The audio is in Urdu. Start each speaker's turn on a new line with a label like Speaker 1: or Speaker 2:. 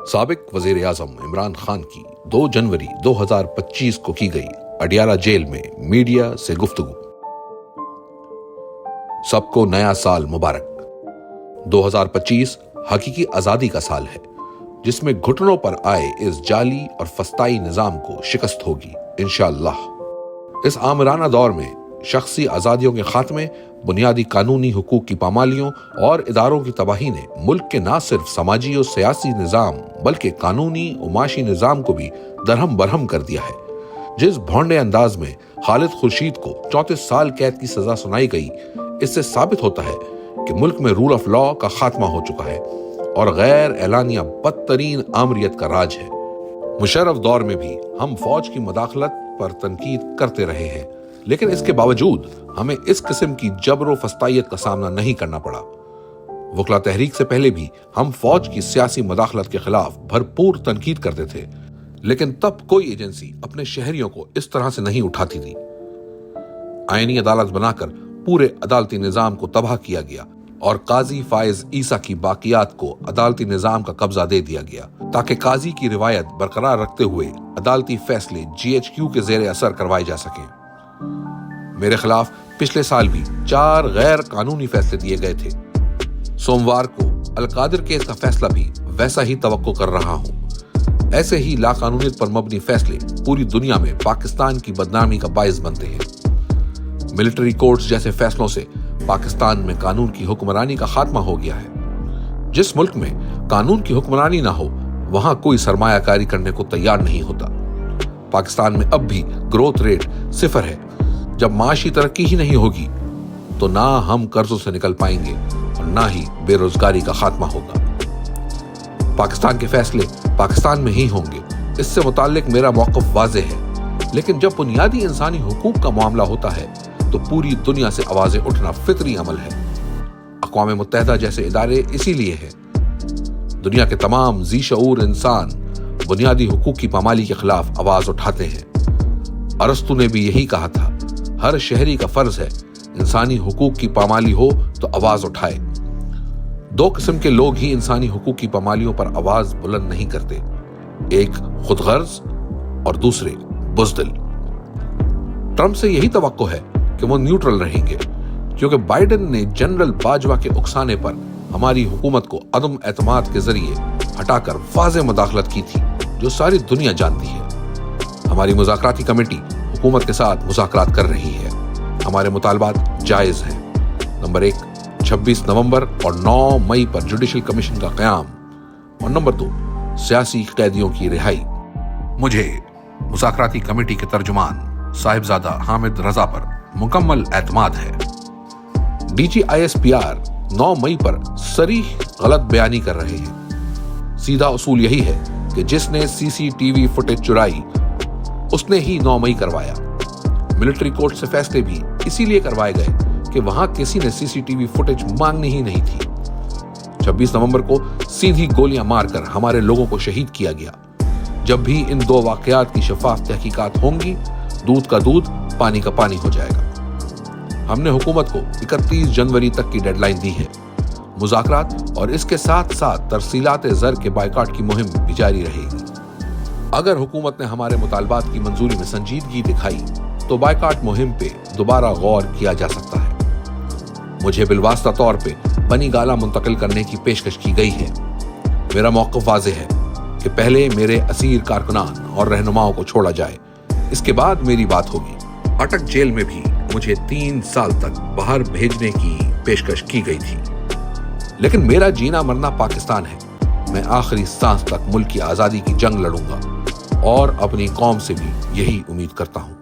Speaker 1: سابق وزیر اعظم عمران خان کی 2 جنوری 2025 کو کی گئی اڈیالہ جیل میں میڈیا سے گفتگو۔ سب کو نیا سال مبارک۔ 2025 حقیقی آزادی کا سال ہے جس میں گھٹنوں پر آئے اس جعلی اور فسطائی نظام کو شکست ہوگی انشاءاللہ۔ اس آمرانہ دور میں شخصی آزادیوں کے خاتمے، بنیادی قانونی حقوق کی پامالیوں اور اداروں کی تباہی نے ملک کے نہ صرف سماجی اور سیاسی نظام بلکہ قانونی و معاشی نظام کو بھی درہم برہم کر دیا ہے۔ جس بھونڈے انداز میں خالد خورشید کو 34 سال قید کی سزا سنائی گئی، اس سے ثابت ہوتا ہے کہ ملک میں رول آف لا کا خاتمہ ہو چکا ہے اور غیر اعلانیہ بدترین آمریت کا راج ہے۔ مشرف دور میں بھی ہم فوج کی مداخلت پر تنقید کرتے رہے ہیں، لیکن اس کے باوجود ہمیں اس قسم کی جبر و فسطائیت کا سامنا نہیں کرنا پڑا۔ وکلا تحریک سے پہلے بھی ہم فوج کی سیاسی مداخلت کے خلاف بھرپور تنقید کرتے تھے، لیکن تب کوئی ایجنسی اپنے شہریوں کو اس طرح سے نہیں اٹھاتی تھی۔ آئینی عدالت بنا کر پورے عدالتی نظام کو تباہ کیا گیا اور قاضی فائز عیسیٰ کی باقیات کو عدالتی نظام کا قبضہ دے دیا گیا تاکہ قاضی کی روایت برقرار رکھتے ہوئے عدالتی فیصلے GHQ کے زیر اثر کروائے جا سکیں۔ میرے خلاف پچھلے سال بھی 4 غیر قانونی فیصلے دیے گئے تھے۔ سوموار کو القادر کیس کا فیصلہ بھی ویسا ہی توقع کر رہا ہوں۔ ایسے ہی لاقانونیت پر مبنی فیصلے پوری دنیا میں پاکستان کی بدنامی کا باعث بنتے ہیں۔ ملٹری کورٹس جیسے فیصلوں سے پاکستان میں قانون کی حکمرانی کا خاتمہ ہو گیا ہے۔ جس ملک میں قانون کی حکمرانی نہ ہو، وہاں کوئی سرمایہ کاری کرنے کو تیار نہیں ہوتا۔ پاکستان میں اب بھی گروتھ ریٹ 0 ہے۔ جب معاشی ترقی ہی نہیں ہوگی تو نہ ہم قرضوں سے نکل پائیں گے اور نہ ہی بے روزگاری کا خاتمہ ہوگا۔ پاکستان کے فیصلے پاکستان میں ہی ہوں گے، اس سے متعلق میرا موقف واضح ہے، لیکن جب بنیادی انسانی حقوق کا معاملہ ہوتا ہے تو پوری دنیا سے آوازیں اٹھنا فطری عمل ہے۔ اقوام متحدہ جیسے ادارے اسی لیے ہیں۔ دنیا کے تمام ذی شعور انسان بنیادی حقوق کی پامالی کے خلاف آواز اٹھاتے ہیں۔ ارسطو نے بھی یہی کہا تھا، ہر شہری کا فرض ہے انسانی حقوق کی پامالی ہو تو آواز اٹھائے۔ 2 قسم کے لوگ ہی انسانی حقوق کی پامالیوں پر آواز بلند نہیں کرتے، ایک خود غرض اور دوسرے بزدل۔ ٹرمپ سے یہی توقع ہے کہ وہ نیوٹرل رہیں گے، کیونکہ بائیڈن نے جنرل باجوہ کے اکسانے پر ہماری حکومت کو عدم اعتماد کے ذریعے ہٹا کر واضح مداخلت کی تھی، جو ساری دنیا جانتی ہے۔ ہماری مذاکراتی کمیٹی حکومت کے ساتھ مذاکرات کر رہی ہے۔ ہمارے مطالبات جائز ہیں۔ نمبر 1، 26 نومبر اور 9 مئی پر جوڈیشل کمیشن کا قیام، اور نمبر 2، سیاسی قیدیوں کی رہائی۔ مجھے مذاکراتی کمیٹی کے ترجمان صاحبزادہ حامد رضا پر مکمل اعتماد ہے۔ DGISPR 9 مئی پر صریح غلط بیانی کر رہے ہیں۔ سیدھا اصول یہی ہے کہ جس نے CCTV فوٹیج چرائی اس نے ہی 9 مئی کروایا۔ ملٹری کورٹ سے فیصلے بھی اسی لیے کروائے گئے کہ وہاں کسی نے CCTV فوٹیج مانگنی ہی نہیں تھی۔ 26 نومبر کو سیدھی گولیاں مار کر ہمارے لوگوں کو شہید کیا گیا۔ جب بھی ان 2 واقعات کی شفاف تحقیقات ہوں گی، دودھ کا دودھ، پانی کا پانی ہو جائے گا۔ ہم نے حکومت کو 31 جنوری تک کی ڈیڈ لائن دی ہے۔ مذاکرات اور اس کے ساتھ ساتھ ترسیلات زر کے بائیکاٹ کی مہم بھی جاری رہے گی۔ اگر حکومت نے ہمارے مطالبات کی منظوری میں سنجیدگی دکھائی تو بائیکاٹ مہم پہ دوبارہ غور کیا جا سکتا ہے۔ مجھے بالواسطہ طور پہ بنی گالہ منتقل کرنے کی پیشکش کی گئی ہے۔ میرا موقف واضح ہے کہ پہلے میرے اسیر کارکنان اور رہنماؤں کو چھوڑا جائے، اس کے بعد میری بات ہوگی۔ اٹک جیل میں بھی مجھے 3 سال تک باہر بھیجنے کی پیشکش کی گئی تھی، لیکن میرا جینا مرنا پاکستان ہے۔ میں آخری سانس تک ملک کی آزادی کی جنگ لڑوں گا اور اپنی قوم سے بھی یہی امید کرتا ہوں۔